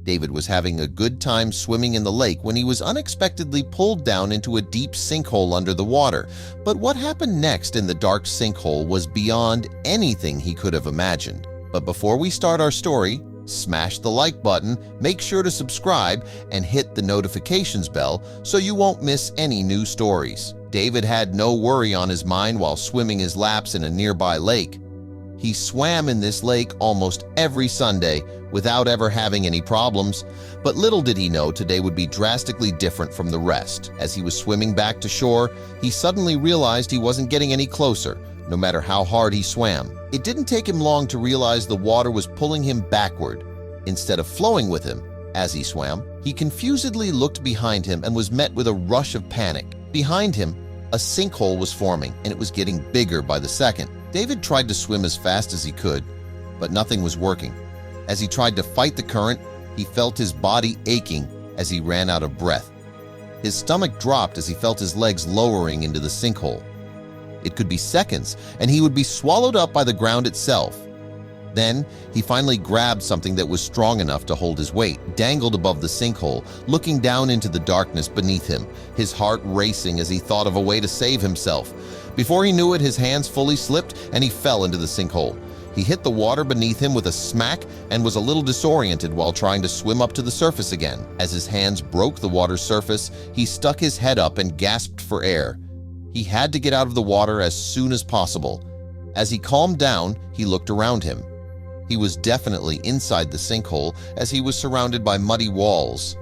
David was having a good time swimming in the lake when he was unexpectedly pulled down into a deep sinkhole under the water. But what happened next in the dark sinkhole was beyond anything he could have imagined. But before we start our story, smash the like button, make sure to subscribe, and hit the notifications bell so you won't miss any new stories. David had no worry on his mind while swimming his laps in a nearby lake. He swam in this lake almost every Sunday without ever having any problems, but little did he know today would be drastically different from the rest. As he was swimming back to shore, he suddenly realized he wasn't getting any closer, no matter how hard he swam. It didn't take him long to realize the water was pulling him backward instead of flowing with him. As he swam, he confusedly looked behind him and was met with a rush of panic. Behind him, a sinkhole was forming, and it was getting bigger by the second. David tried to swim as fast as he could, but nothing was working. As he tried to fight the current, he felt his body aching as he ran out of breath. His stomach dropped as he felt his legs lowering into the sinkhole. It could be seconds, and he would be swallowed up by the ground itself. Then, he finally grabbed something that was strong enough to hold his weight, dangled above the sinkhole, looking down into the darkness beneath him, his heart racing as he thought of a way to save himself. Before he knew it, his hands fully slipped and he fell into the sinkhole. He hit the water beneath him with a smack and was a little disoriented while trying to swim up to the surface again. As his hands broke the water's surface, he stuck his head up and gasped for air. He had to get out of the water as soon as possible. As he calmed down, he looked around him. He was definitely inside the sinkhole as he was surrounded by muddy walls.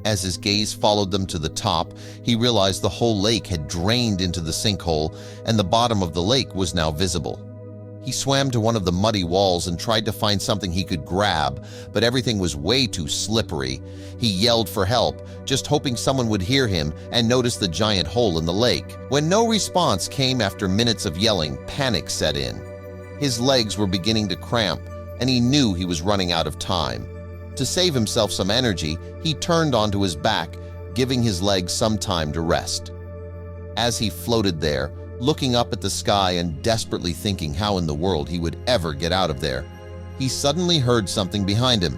As his gaze followed them to the top, he realized the whole lake had drained into the sinkhole and the bottom of the lake was now visible. He swam to one of the muddy walls and tried to find something he could grab, but everything was way too slippery. He yelled for help, just hoping someone would hear him and notice the giant hole in the lake. When no response came after minutes of yelling, panic set in. His legs were beginning to cramp, and he knew he was running out of time. To save himself some energy, he turned onto his back, giving his legs some time to rest. As he floated there, looking up at the sky and desperately thinking how in the world he would ever get out of there, he suddenly heard something behind him.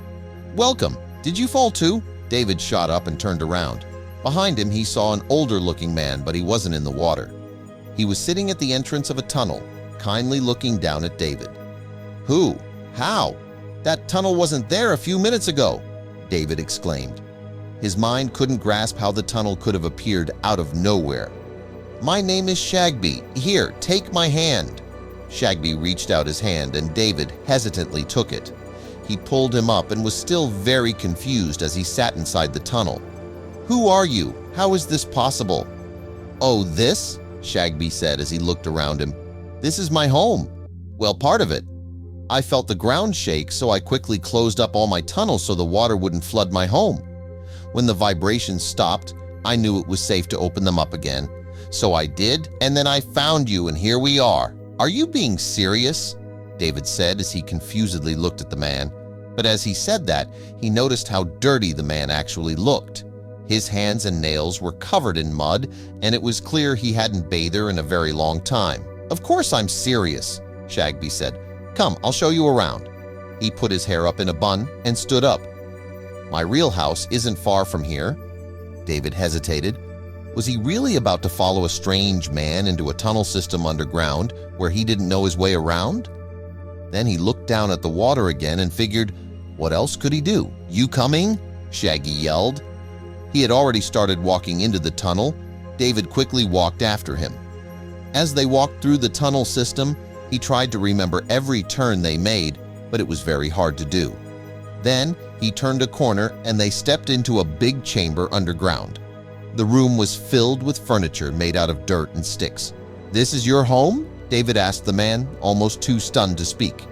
"Welcome! Did you fall too?" David shot up and turned around. Behind him, he saw an older-looking man, but he wasn't in the water. He was sitting at the entrance of a tunnel, kindly looking down at David. "Who? How? That tunnel wasn't there a few minutes ago!" David exclaimed. His mind couldn't grasp how the tunnel could have appeared out of nowhere. "My name is Shagby. Here, take my hand." Shagby reached out his hand and David hesitantly took it. He pulled him up and was still very confused as he sat inside the tunnel. "Who are you? How is this possible?" "Oh, this?" Shagby said as he looked around him. "This is my home. Well, part of it. I felt the ground shake, so I quickly closed up all my tunnels so the water wouldn't flood my home. When the vibrations stopped, I knew it was safe to open them up again. So I did, and then I found you, and here we are." "Are you being serious?" David said as he confusedly looked at the man. But as he said that, he noticed how dirty the man actually looked. His hands and nails were covered in mud, and it was clear he hadn't bathed in a very long time. "Of course I'm serious," Shagby said. "Come, I'll show you around." He put his hair up in a bun and stood up. "My real house isn't far from here." David hesitated. Was he really about to follow a strange man into a tunnel system underground where he didn't know his way around? Then he looked down at the water again and figured, what else could he do? "You coming?" Shaggy yelled. He had already started walking into the tunnel. David quickly walked after him. As they walked through the tunnel system, he tried to remember every turn they made, but it was very hard to do. Then he turned a corner and they stepped into a big chamber underground. The room was filled with furniture made out of dirt and sticks. "This is your home?" David asked the man, almost too stunned to speak.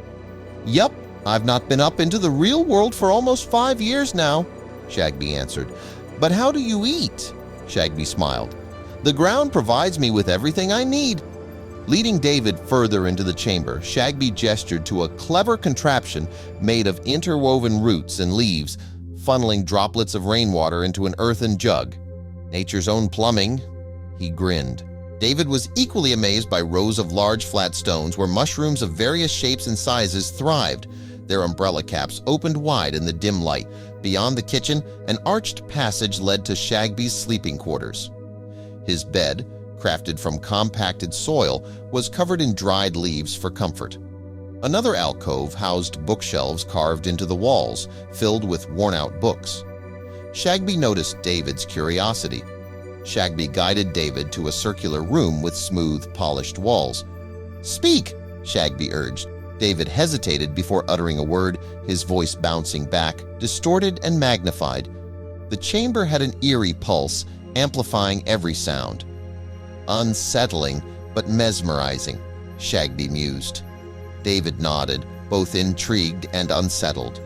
"Yup, I've not been up into the real world for almost 5 years now," Shagby answered. "But how do you eat?" Shagby smiled. "The ground provides me with everything I need." Leading David further into the chamber, Shagby gestured to a clever contraption made of interwoven roots and leaves, funneling droplets of rainwater into an earthen jug. "Nature's own plumbing," he grinned. David was equally amazed by rows of large flat stones where mushrooms of various shapes and sizes thrived. Their umbrella caps opened wide in the dim light. Beyond the kitchen, an arched passage led to Shagby's sleeping quarters. His bed, crafted from compacted soil, was covered in dried leaves for comfort. Another alcove housed bookshelves carved into the walls, filled with worn-out books. Shagby noticed David's curiosity. Shagby guided David to a circular room with smooth, polished walls. "Speak!" Shagby urged. David hesitated before uttering a word, his voice bouncing back, distorted and magnified. The chamber had an eerie pulse, amplifying every sound. "Unsettling, but mesmerizing," Shagby mused. David nodded, both intrigued and unsettled.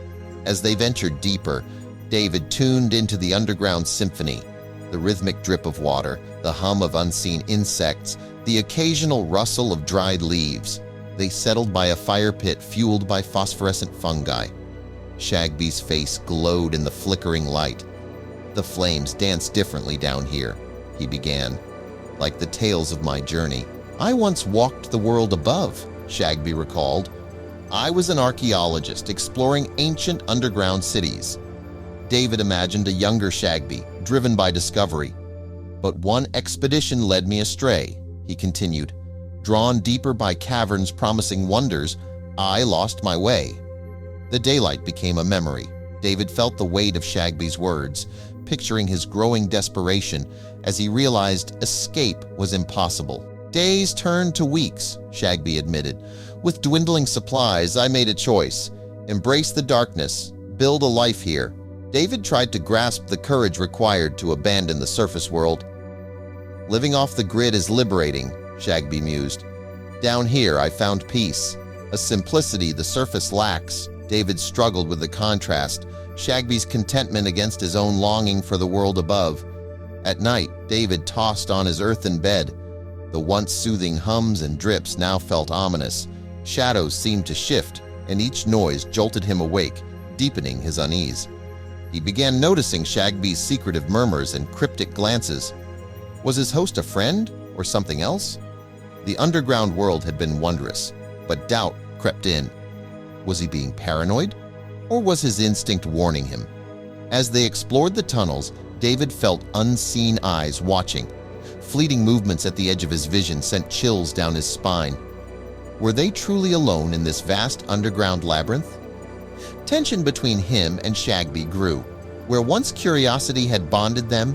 As they ventured deeper, David tuned into the underground symphony, the rhythmic drip of water, the hum of unseen insects, the occasional rustle of dried leaves. They settled by a fire pit fueled by phosphorescent fungi. Shagby's face glowed in the flickering light. "The flames dance differently down here," he began. "Like the tales of my journey. I once walked the world above," Shagby recalled. "I was an archaeologist exploring ancient underground cities." David imagined a younger Shagby, driven by discovery. "But one expedition led me astray," he continued. "Drawn deeper by caverns promising wonders, I lost my way." The daylight became a memory. David felt the weight of Shagby's words, picturing his growing desperation as he realized escape was impossible. "Days turned to weeks," Shagby admitted. "With dwindling supplies, I made a choice. Embrace the darkness, build a life here." David tried to grasp the courage required to abandon the surface world. "Living off the grid is liberating," Shagby mused. "Down here I found peace, a simplicity the surface lacks." David struggled with the contrast, Shagby's contentment against his own longing for the world above. At night, David tossed on his earthen bed. The once soothing hums and drips now felt ominous. Shadows seemed to shift, and each noise jolted him awake, deepening his unease. He began noticing Shagby's secretive murmurs and cryptic glances. Was his host a friend or something else? The underground world had been wondrous, but doubt crept in. Was he being paranoid, or was his instinct warning him? As they explored the tunnels, David felt unseen eyes watching. Fleeting movements at the edge of his vision sent chills down his spine. Were they truly alone in this vast underground labyrinth? Tension between him and Shagby grew. Where once curiosity had bonded them,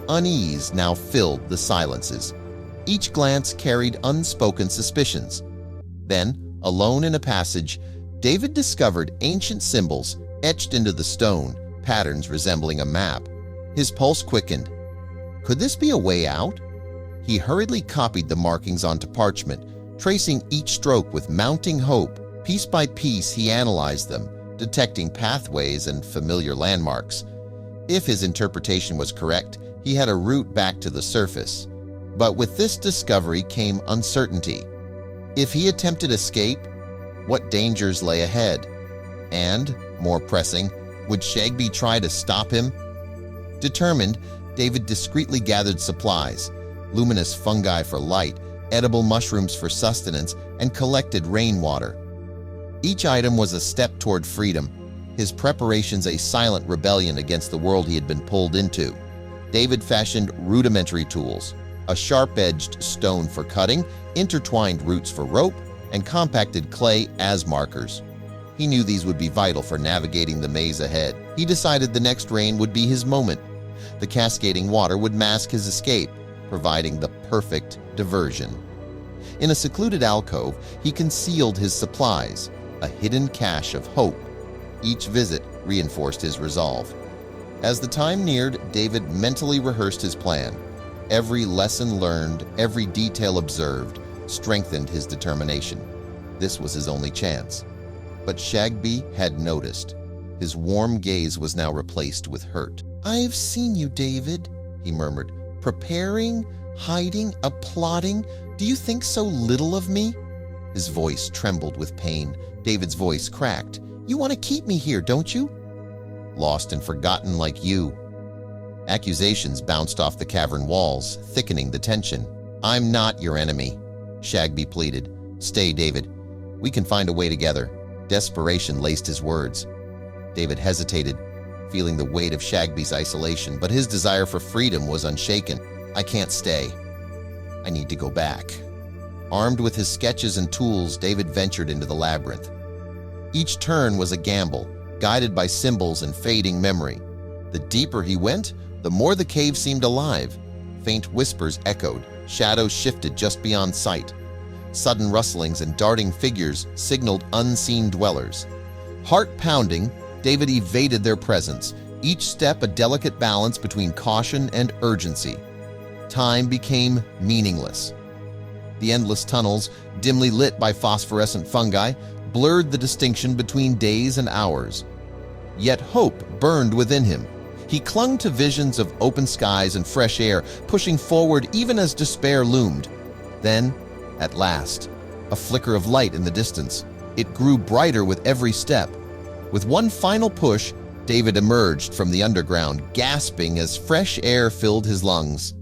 unease now filled the silences. Each glance carried unspoken suspicions. Then, alone in a passage, David discovered ancient symbols etched into the stone, patterns resembling a map. His pulse quickened. Could this be a way out? He hurriedly copied the markings onto parchment, tracing each stroke with mounting hope. Piece by piece, he analyzed them, detecting pathways and familiar landmarks. If his interpretation was correct, he had a route back to the surface. But with this discovery came uncertainty. If he attempted escape, what dangers lay ahead? And, more pressing, would Shagby try to stop him? Determined, David discreetly gathered supplies, luminous fungi for light, edible mushrooms for sustenance, and collected rainwater. Each item was a step toward freedom, his preparations a silent rebellion against the world he had been pulled into. David fashioned rudimentary tools, a sharp-edged stone for cutting, intertwined roots for rope, and compacted clay as markers. He knew these would be vital for navigating the maze ahead. He decided the next rain would be his moment. The cascading water would mask his escape, providing the perfect diversion. In a secluded alcove, he concealed his supplies, a hidden cache of hope. Each visit reinforced his resolve. As the time neared, David mentally rehearsed his plan. Every lesson learned, every detail observed, strengthened his determination. This was his only chance. But Shagby had noticed. His warm gaze was now replaced with hurt. "I've seen you, David," he murmured. "Preparing, hiding, plotting. Do you think so little of me?" His voice trembled with pain. David's voice cracked. "You want to keep me here, don't you?" "Lost and forgotten like you." Accusations bounced off the cavern walls, thickening the tension. "I'm not your enemy," Shagby pleaded. "Stay, David. We can find a way together." Desperation laced his words. David hesitated, feeling the weight of Shagby's isolation, but his desire for freedom was unshaken. "I can't stay. I need to go back." Armed with his sketches and tools, David ventured into the labyrinth. Each turn was a gamble, guided by symbols and fading memory. The deeper he went, the more the cave seemed alive. Faint whispers echoed, shadows shifted just beyond sight. Sudden rustlings and darting figures signaled unseen dwellers. Heart-pounding, David evaded their presence, each step a delicate balance between caution and urgency. Time became meaningless. The endless tunnels, dimly lit by phosphorescent fungi, blurred the distinction between days and hours. Yet hope burned within him. He clung to visions of open skies and fresh air, pushing forward even as despair loomed. Then, at last, a flicker of light in the distance. It grew brighter with every step. With one final push, David emerged from the underground, gasping as fresh air filled his lungs.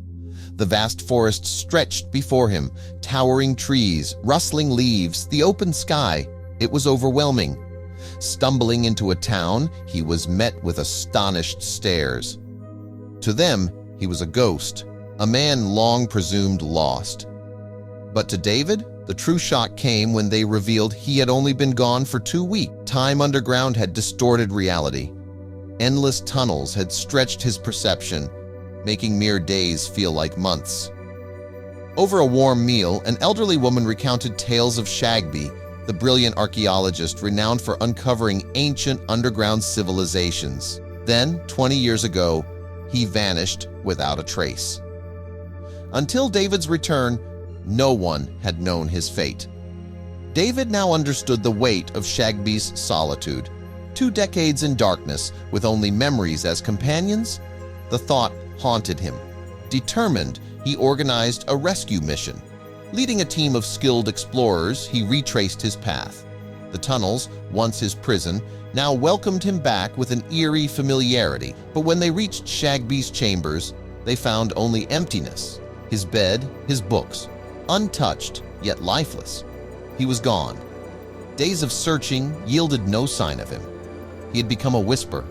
The vast forest stretched before him, towering trees, rustling leaves, the open sky. It was overwhelming. Stumbling into a town, he was met with astonished stares. To them, he was a ghost, a man long presumed lost. But to David, the true shock came when they revealed he had only been gone for 2 weeks. Time underground had distorted reality. Endless tunnels had stretched his perception, making mere days feel like months. Over a warm meal, an elderly woman recounted tales of Shagby, the brilliant archaeologist renowned for uncovering ancient underground civilizations. Then, 20 years ago, he vanished without a trace. Until David's return, no one had known his fate. David now understood the weight of Shagby's solitude. 2 decades in darkness, with only memories as companions? The thought haunted him. Determined, he organized a rescue mission. Leading a team of skilled explorers, he retraced his path. The tunnels, once his prison, now welcomed him back with an eerie familiarity. But when they reached Shagby's chambers, they found only emptiness. His bed, his books, untouched yet lifeless. He was gone. Days of searching yielded no sign of him. He had become a whisper,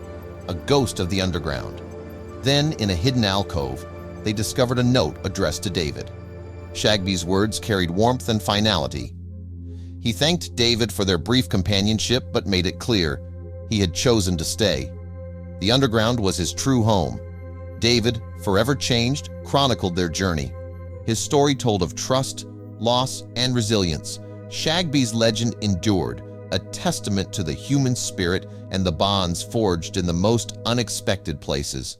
a ghost of the underground. Then, in a hidden alcove, they discovered a note addressed to David. Shagby's words carried warmth and finality. He thanked David for their brief companionship, but made it clear he had chosen to stay. The underground was his true home. David, forever changed, chronicled their journey. His story told of trust, loss, and resilience. Shagby's legend endured, a testament to the human spirit and the bonds forged in the most unexpected places.